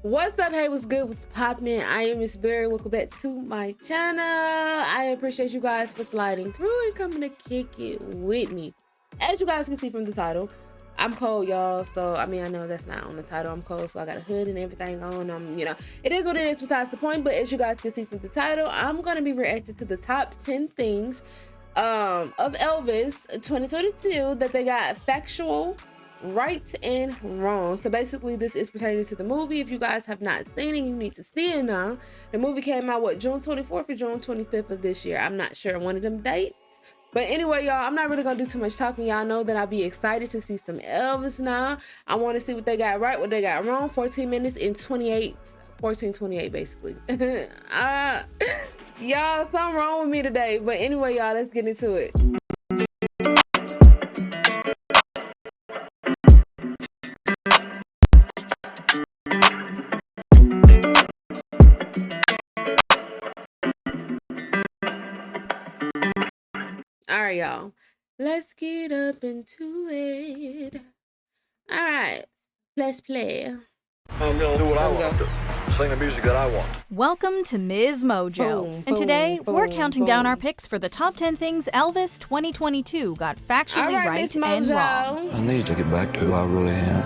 What's up? Hey, what's good? What's poppin'? I am Miss Berry. Welcome back to my channel. I appreciate you guys for sliding through and coming to kick it with me. As you guys can see from the title, I'm cold, y'all. So, I mean, I know that's not on the title. I'm cold, so I got a hood and everything on. It is what it is besides the point. But as you guys can see from the title, I'm going to be reacting to the top 10 things of Elvis 2022 that they got factual, right and wrong. So basically this is pertaining to the movie. If you guys have not seen it, you need to see it now. The movie came out June 24th or June 25th of this year. I'm not sure, one of them dates. But anyway, y'all, I'm not really gonna do too much talking. Y'all know that I'll be excited to see some Elvis now. I want to see what they got right, what they got wrong. 14 minutes and 14:28 basically. Y'all, something wrong with me today. But anyway, y'all, let's get into it. All right, y'all, let's get up into it. All right, let's play. I'm gonna do what I want to do. Sing the music that I want. Welcome to Ms. Mojo. And today, we're counting down our picks for the top 10 things Elvis 2022 got factually right and wrong. I need to get back to who I really am.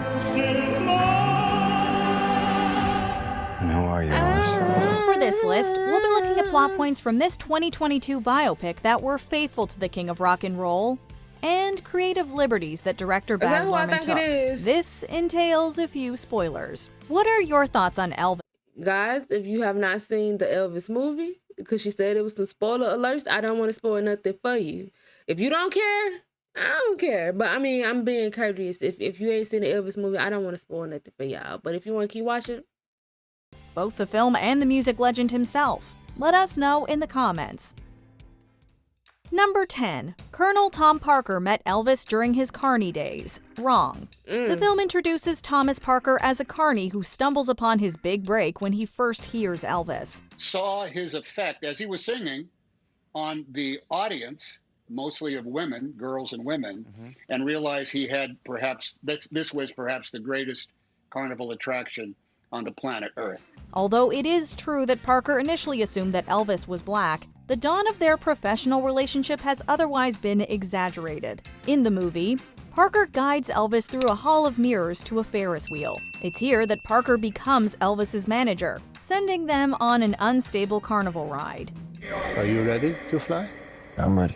And who are you, Elvis? For this list, we'll be looking at plot points from this 2022 biopic that were faithful to the king of rock and roll, and creative liberties that director Baz Luhrmann took. This entails a few spoilers. What are your thoughts on Elvis? Guys, if you have not seen the Elvis movie, because she said it was some spoiler alerts, I don't want to spoil nothing for you. If you don't care, I don't care. But I mean, I'm being courteous. If you ain't seen the Elvis movie, I don't want to spoil nothing for y'all. But if you want to keep watching, both the film and the music legend himself. Let us know in the comments. Number 10. Colonel Tom Parker met Elvis during his carny days. Wrong. The film introduces Thomas Parker as a carny who stumbles upon his big break when he first hears Elvis. Saw his effect as he was singing on the audience, mostly of women, girls and women, and realized he had perhaps, this was perhaps the greatest carnival attraction on the planet Earth. Although it is true that Parker initially assumed that Elvis was black, the dawn of their professional relationship has otherwise been exaggerated. In the movie, Parker guides Elvis through a hall of mirrors to a Ferris wheel. It's here that Parker becomes Elvis's manager, sending them on an unstable carnival ride. Are you ready to fly? I'm ready.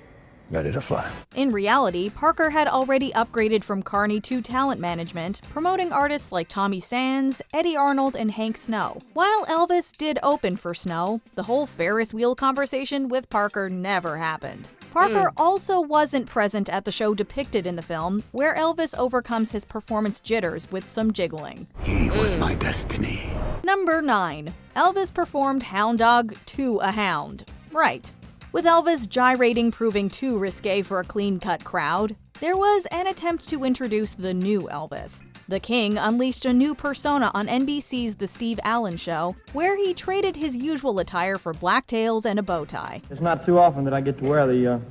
Ready to fly. In reality, Parker had already upgraded from carny to talent management, promoting artists like Tommy Sands, Eddie Arnold, and Hank Snow. While Elvis did open for Snow, the whole Ferris wheel conversation with Parker never happened. Parker also wasn't present at the show depicted in the film, where Elvis overcomes his performance jitters with some jiggling. He was my destiny. Number 9. Elvis performed Hound Dog to a Hound. Right. With Elvis gyrating proving too risque for a clean-cut crowd, there was an attempt to introduce the new Elvis. The King unleashed a new persona on NBC's The Steve Allen Show, where he traded his usual attire for black tails and a bow tie. It's not too often that I get to wear the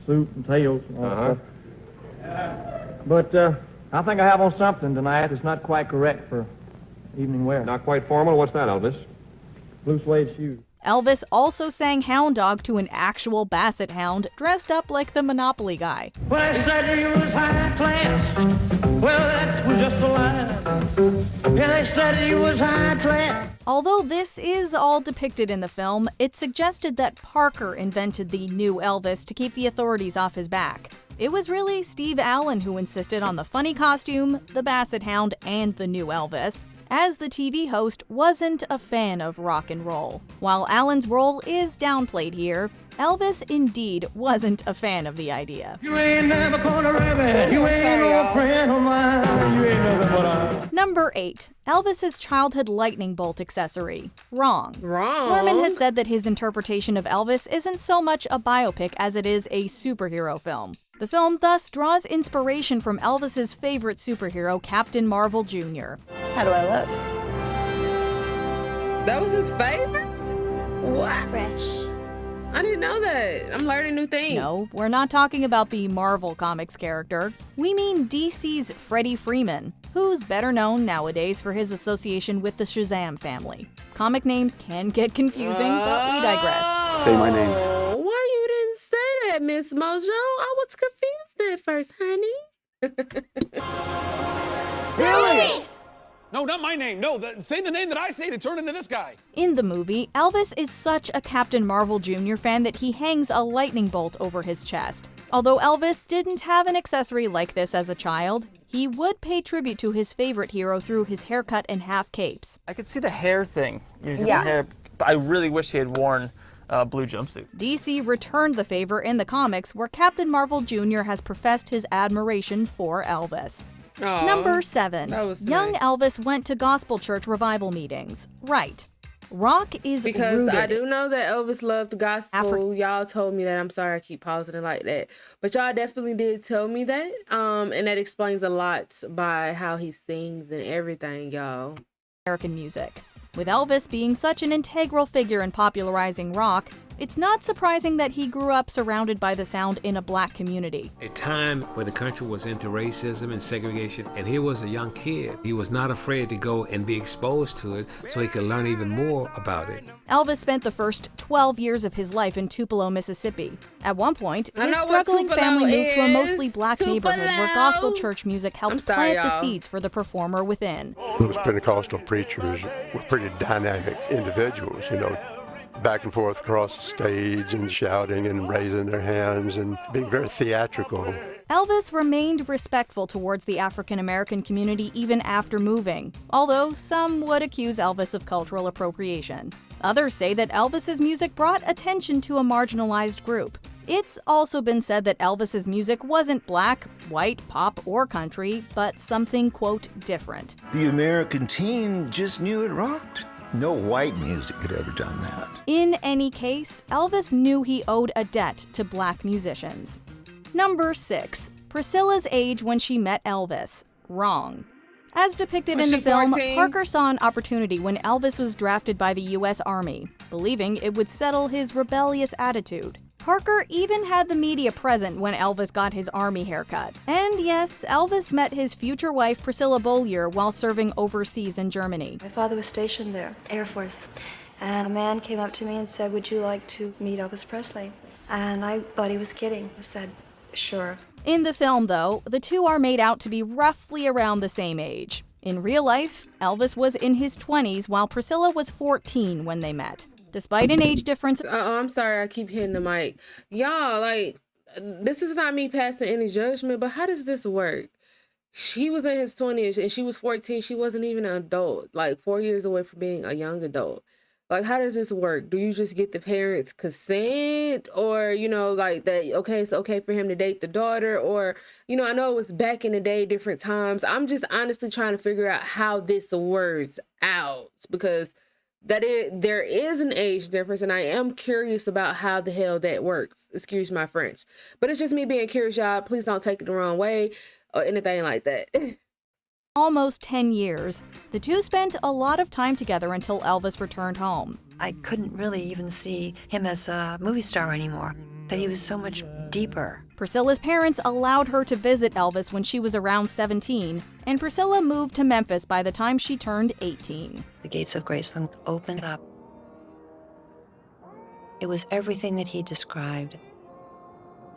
suit and tails and all that stuff. But I think I have on something tonight that's not quite correct for evening wear. Not quite formal? What's that, Elvis? Blue suede shoes. Elvis also sang Hound Dog to an actual basset hound dressed up like the Monopoly guy. Well, I said he was high class. Well, that was just a lie. Yeah, they said he was high class. Although this is all depicted in the film, it suggested that Parker invented the new Elvis to keep the authorities off his back. It was really Steve Allen who insisted on the funny costume, the basset hound, and the new Elvis, as the TV host wasn't a fan of rock and roll. While Allen's role is downplayed here, Elvis indeed wasn't a fan of the idea. You ain't never gonna rabbit. You ain't no friend of mine. You ain't nothing but a... Number 8. Elvis's childhood lightning bolt accessory. Wrong. wrong. Luhrmann has said that his interpretation of Elvis isn't so much a biopic as it is a superhero film. The film thus draws inspiration from Elvis's favorite superhero, Captain Marvel Jr. How do I look? That was his favorite? What? Fresh. I didn't know that. I'm learning new things. No, we're not talking about the Marvel Comics character. We mean DC's Freddie Freeman. who's better known nowadays for his association with the Shazam family. Comic names can get confusing, but we digress. Say my name. Why you didn't say that, Miss Mojo? I was confused at first, honey. Really? No, not my name. No, say the name that I say to turn into this guy. In the movie, Elvis is such a Captain Marvel Jr. fan that he hangs a lightning bolt over his chest. Although Elvis didn't have an accessory like this as a child, he would pay tribute to his favorite hero through his haircut and half capes. I could see the hair thing, using the hair, but I really wish he had worn a blue jumpsuit. DC returned the favor in the comics, where Captain Marvel Jr. has professed his admiration for Elvis. Aww, Number 7. Young nice. Elvis went to gospel church revival meetings. Right. Rock is because rooted. I do know that Elvis loved gospel. Y'all told me that. I'm sorry I keep pausing it like that. But y'all definitely did tell me that. And that explains a lot by how he sings and everything, y'all. American music. With Elvis being such an integral figure in popularizing rock, it's not surprising that he grew up surrounded by the sound in a black community. A time where the country was into racism and segregation, and here was a young kid. He was not afraid to go and be exposed to it so he could learn even more about it. Elvis spent the first 12 years of his life in Tupelo, Mississippi. At one point, his struggling family moved to a mostly black neighborhood where gospel church music helped plant the seeds for the performer within. Those Pentecostal preachers were pretty dynamic individuals, you know, back and forth across the stage and shouting and raising their hands and being very theatrical. Elvis remained respectful towards the African American community even after moving, although some would accuse Elvis of cultural appropriation. Others say that Elvis's music brought attention to a marginalized group. It's also been said that Elvis's music wasn't black, white, pop, or country, but something, quote, different. The American teen just knew it rocked. No white music had ever done that. In any case, Elvis knew he owed a debt to black musicians. Number 6. Priscilla's age when she met Elvis. Wrong. As depicted in the film, 14? Parker saw an opportunity when Elvis was drafted by the U.S. Army, believing it would settle his rebellious attitude. Parker even had the media present when Elvis got his Army haircut. And yes, Elvis met his future wife Priscilla Beaulieu while serving overseas in Germany. My father was stationed there, Air Force, and a man came up to me and said, "Would you like to meet Elvis Presley?" And I thought he was kidding. I said, "Sure." In the film, though, the two are made out to be roughly around the same age. In real life, Elvis was in his 20s while Priscilla was 14 when they met. Despite an age difference... I'm sorry, I keep hitting the mic. Y'all, like, this is not me passing any judgment, but how does this work? She was in his 20s and she was 14. She wasn't even an adult, like 4 years away from being a young adult. Like, how does this work? Do you just get the parents' consent? Or, you know, like that, okay, it's okay for him to date the daughter? Or, you know, I know it was back in the day, different times. I'm just honestly trying to figure out how this works out, because there is an age difference, and I am curious about how the hell that works. Excuse my French. But it's just me being curious, y'all. Please don't take it the wrong way or anything like that. Almost 10 years. The two spent a lot of time together until Elvis returned home. I couldn't really even see him as a movie star anymore, that he was so much deeper. Priscilla's parents allowed her to visit Elvis when she was around 17, and Priscilla moved to Memphis by the time she turned 18. The gates of Graceland opened up. It was everything that he described.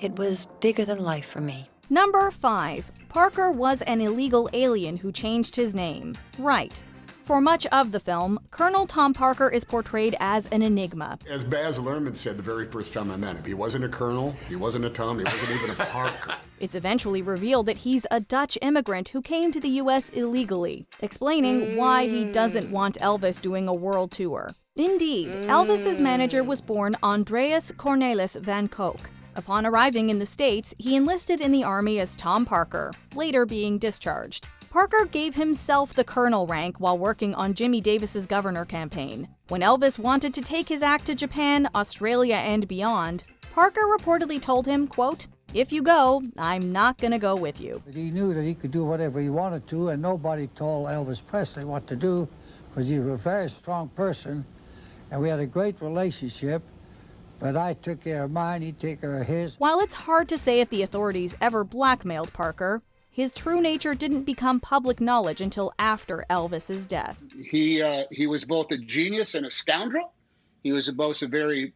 It was bigger than life for me. Number 5. Parker was an illegal alien who changed his name. Right. For much of the film, Colonel Tom Parker is portrayed as an enigma. As Baz Luhrmann said the very first time I met him, he wasn't a colonel, he wasn't a Tom, he wasn't even a Parker. It's eventually revealed that he's a Dutch immigrant who came to the U.S. illegally, explaining why he doesn't want Elvis doing a world tour. Indeed, Elvis's manager was born Andreas Cornelis van Kock. Upon arriving in the States, he enlisted in the Army as Tom Parker, later being discharged. Parker gave himself the colonel rank while working on Jimmy Davis's governor campaign. When Elvis wanted to take his act to Japan, Australia, and beyond, Parker reportedly told him, quote, "If you go, I'm not gonna go with you." But he knew that he could do whatever he wanted to, and nobody told Elvis Presley what to do, because he was a very strong person, and we had a great relationship. But I took care of mine, he'd take care of his. While it's hard to say if the authorities ever blackmailed Parker, his true nature didn't become public knowledge until after Elvis's death. He was both a genius and a scoundrel. He was both a very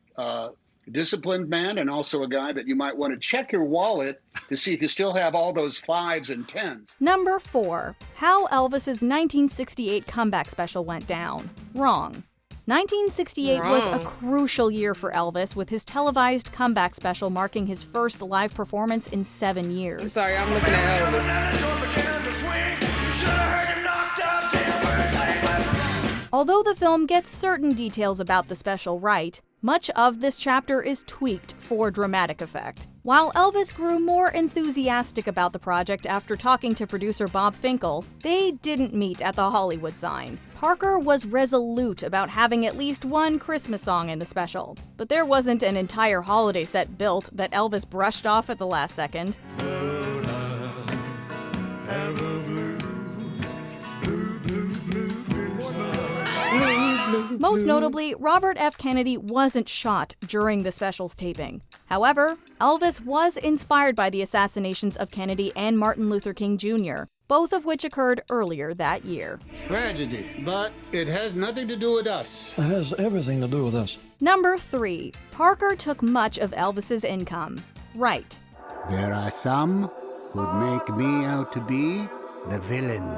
disciplined man and also a guy that you might want to check your wallet to see if you still have all those 5s and 10s. Number 4. How Elvis's 1968 comeback special went down. Wrong. 1968 was a crucial year for Elvis, with his televised comeback special marking his first live performance in 7 years. I'm sorry, I'm looking at Elvis. Although the film gets certain details about the special right, much of this chapter is tweaked for dramatic effect. While Elvis grew more enthusiastic about the project after talking to producer Bob Finkel, they didn't meet at the Hollywood sign. Parker was resolute about having at least one Christmas song in the special, but there wasn't an entire holiday set built that Elvis brushed off at the last second. Most notably, Robert F. Kennedy wasn't shot during the special's taping. However, Elvis was inspired by the assassinations of Kennedy and Martin Luther King Jr., both of which occurred earlier that year. Tragedy, but it has nothing to do with us. It has everything to do with us. Number 3. Parker took much of Elvis's income. Right. There are some who'd make me out to be the villain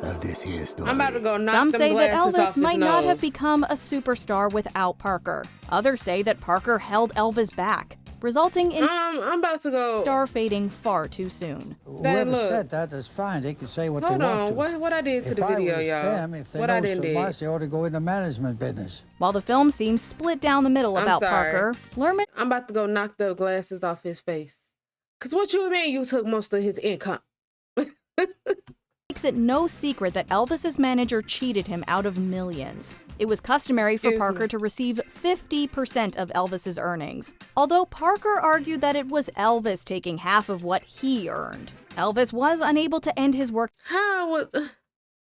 of this here story. I'm about to go knock Some them say that glasses Elvis off his might not have nose. become a superstar without Parker. Others say that Parker held Elvis back, resulting in I'm about to go star fading far too soon. Whoever said that, that's fine. They can say what they want to. What I did to the video, y'all? If they What I know didn't so do. much, they ought to go into management business. While the film seems split down the middle I'm about sorry. Parker, Lerman I'm about to go knock the glasses off his face. Cause what you mean you took most of his income? makes it no secret that Elvis's manager cheated him out of millions. It was customary for Parker to receive 50% of Elvis's earnings, although Parker argued that it was Elvis taking half of what he earned. Elvis was unable to end his work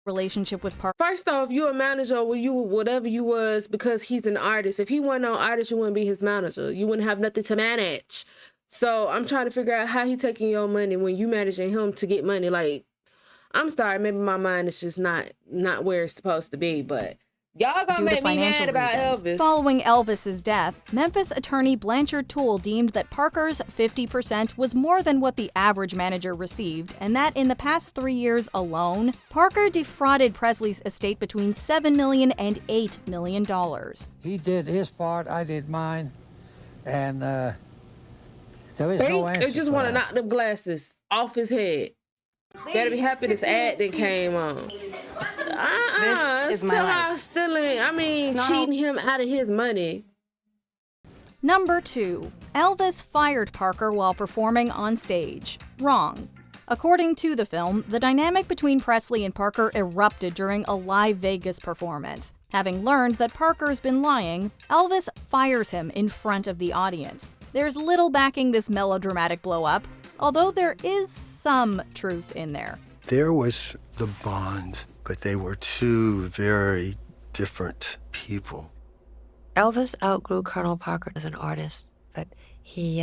relationship with Parker. First off, you a manager or you whatever you was because he's an artist. If he wasn't an artist, you wouldn't be his manager. You wouldn't have nothing to manage. So I'm trying to figure out how he taking your money when you managing him to get money. Like, I'm sorry, maybe my mind is just not where it's supposed to be, but y'all gonna make me mad about Elvis. Following Elvis's death, Memphis attorney Blanchard Toole deemed that Parker's 50% was more than what the average manager received, and that in the past 3 years alone, Parker defrauded Presley's estate between $7 million and $8 million. He did his part, I did mine, and there is no answer. I just want to knock them glasses off his head. Gotta be happy this ad that came on. This is my life. Cheating him out of his money. Number 2. Elvis fired Parker while performing on stage. Wrong. According to the film, the dynamic between Presley and Parker erupted during a live Vegas performance. Having learned that Parker's been lying, Elvis fires him in front of the audience. There's little backing this melodramatic blow-up, although there is some truth in there. There was the bond, but they were two very different people. Elvis outgrew Colonel Parker as an artist, but he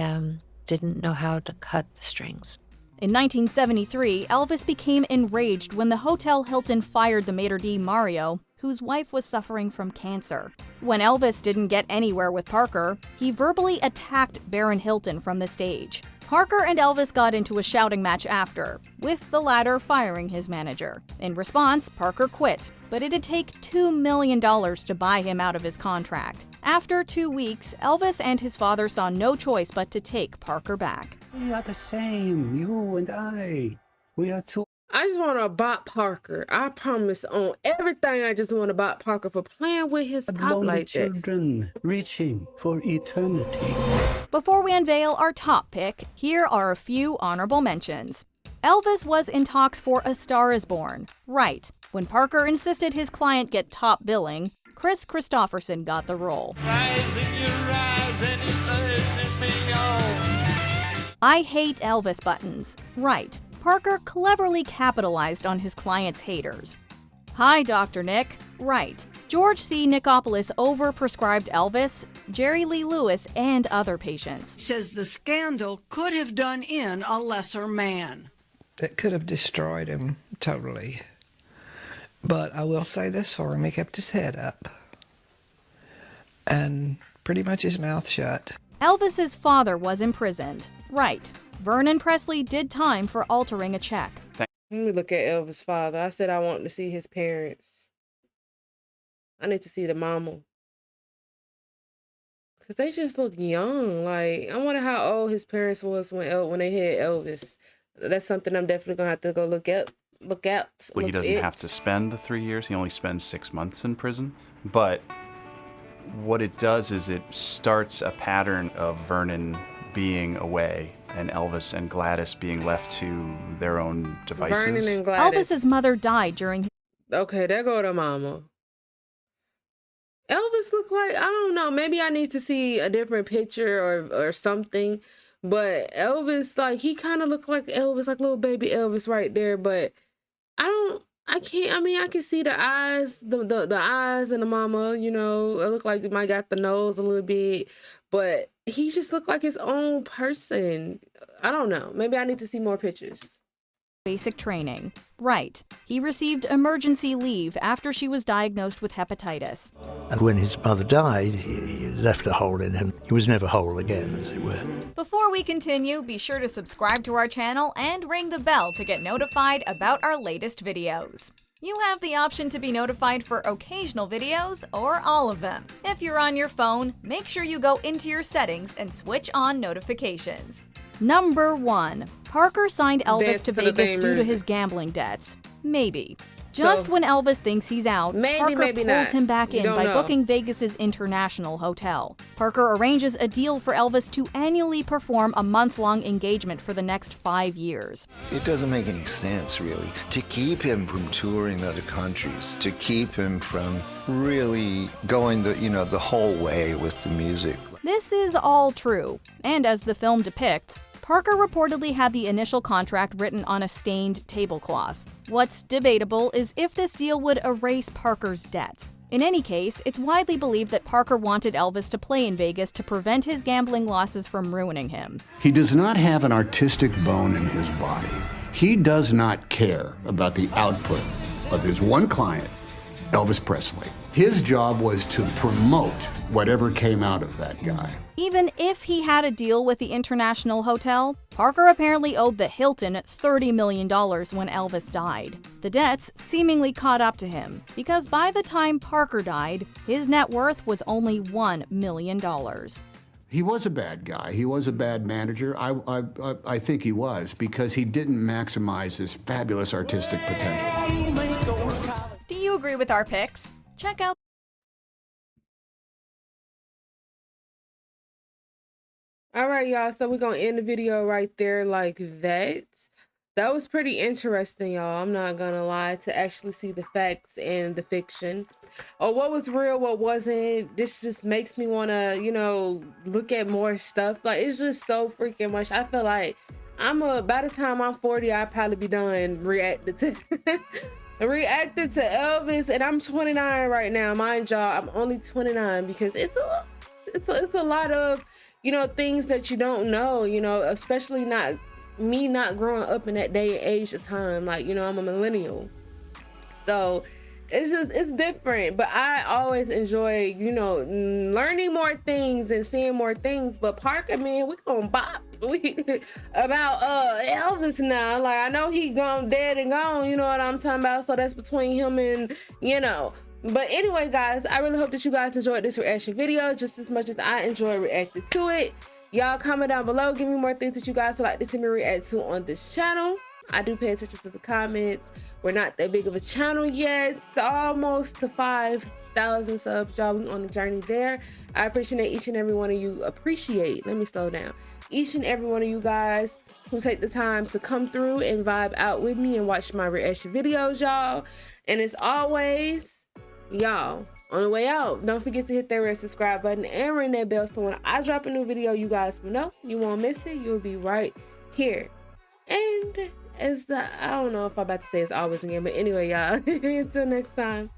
didn't know how to cut the strings. In 1973, Elvis became enraged when the Hotel Hilton fired the maitre d' Mario, whose wife was suffering from cancer. When Elvis didn't get anywhere with Parker, he verbally attacked Baron Hilton from the stage. Parker and Elvis got into a shouting match after, with the latter firing his manager. In response, Parker quit, but it'd take $2 million to buy him out of his contract. After 2 weeks, Elvis and his father saw no choice but to take Parker back. We are the same, you and I. We are two. I just want to bot Parker. I promise on everything. I just want to bot Parker for playing with his top like that. Children reaching for eternity. Before we unveil our top pick, here are a few honorable mentions. Elvis was in talks for A Star Is Born. Right. When Parker insisted his client get top billing, Chris Christopherson got the role. I Hate Elvis buttons. Right. Parker cleverly capitalized on his client's haters. Hi, Dr. Nick. Right. George C. Nicopolis overprescribed Elvis, Jerry Lee Lewis, and other patients. Says the scandal could have done in a lesser man. that could have destroyed him totally. But I will say this for him, he kept his head up and pretty much his mouth shut. Elvis's father was imprisoned. Right. Vernon Presley did time for altering a check. Let me look at Elvis' father. I said I want to see his parents. I need to see the mama. Because they just look young. Like, I wonder how old his parents was when they had Elvis. That's something I'm definitely going to have to go look at. Well, he doesn't have to spend the 3 years. He only spends 6 months in prison. But what it does is it starts a pattern of Vernon being away and Elvis and Gladys being left to their own devices. Vernon and Gladys. Elvis's mother died during... Okay, there go to mama. Elvis looked like, I don't know, maybe I need to see a different picture or something. But Elvis, like, he kind of looked like Elvis, like little baby Elvis right there. But I can see the eyes, the eyes and the mama, you know. It looked like it might got the nose a little bit. But he just looked like his own person. I don't know. Maybe I need to see more pictures. Basic training. Right. He received emergency leave after she was diagnosed with hepatitis. And when his mother died, he left a hole in him. He was never whole again, as it were. Before we continue, be sure to subscribe to our channel and ring the bell to get notified about our latest videos. You have the option to be notified for occasional videos or all of them. If you're on your phone, make sure you go into your settings and switch on notifications. Number 1. Parker signed Elvis to Vegas due to his gambling debts. Maybe. Just when Elvis thinks he's out, Parker pulls him back in by booking Vegas's International Hotel. Parker arranges a deal for Elvis to annually perform a month-long engagement for the next 5 years. It doesn't make any sense, really, to keep him from touring other countries, to keep him from really going the whole way with the music. This is all true, and as the film depicts, Parker reportedly had the initial contract written on a stained tablecloth. What's debatable is if this deal would erase Parker's debts. In any case, it's widely believed that Parker wanted Elvis to play in Vegas to prevent his gambling losses from ruining him. He does not have an artistic bone in his body. He does not care about the output of his one client, Elvis Presley. His job was to promote whatever came out of that guy. Even if he had a deal with the International Hotel, Parker apparently owed the Hilton $30 million when Elvis died. The debts seemingly caught up to him, because by the time Parker died, his net worth was only $1 million. He was a bad guy. He was a bad manager. I think he was, because he didn't maximize his fabulous artistic potential. Do you agree with our picks? Check out All right, y'all, so we're gonna end the video right there like that. That was pretty interesting, y'all. I'm not gonna lie, to actually see the facts and the fiction, or what was real, what wasn't. This just makes me want to, you know, look at more stuff. Like, it's just so freaking much. I feel like by the time I'm 40, I'll probably be done reacting to Elvis, and I'm 29 right now. Mind y'all, I'm only 29, because it's a lot of, you know, things that you don't know, you know, especially not growing up in that day and age of time. Like, you know, I'm a millennial, so it's different. But I always enjoy, you know, learning more things and seeing more things. But Parker, man, we gonna bop about Elvis now. Like, I know he gone dead and gone, you know what I'm talking about, so that's between him and, you know. But anyway, guys, I really hope that you guys enjoyed this reaction video just as much as I enjoy reacting to it. Y'all comment down below, give me more things that you guys would like to see me react to on this channel. I do pay attention to the comments. We're not that big of a channel yet, almost to 5,000 subs, y'all. We on the journey there. I appreciate each and every one of you. Each and every one of you guys who take the time to come through and vibe out with me and watch my reaction videos, y'all. And as always, y'all, on the way out, don't forget to hit that red subscribe button and ring that bell so when I drop a new video, you guys will know. You won't miss it. You'll be right here. And I don't know if I'm about to say it's always again, but anyway, y'all, until next time.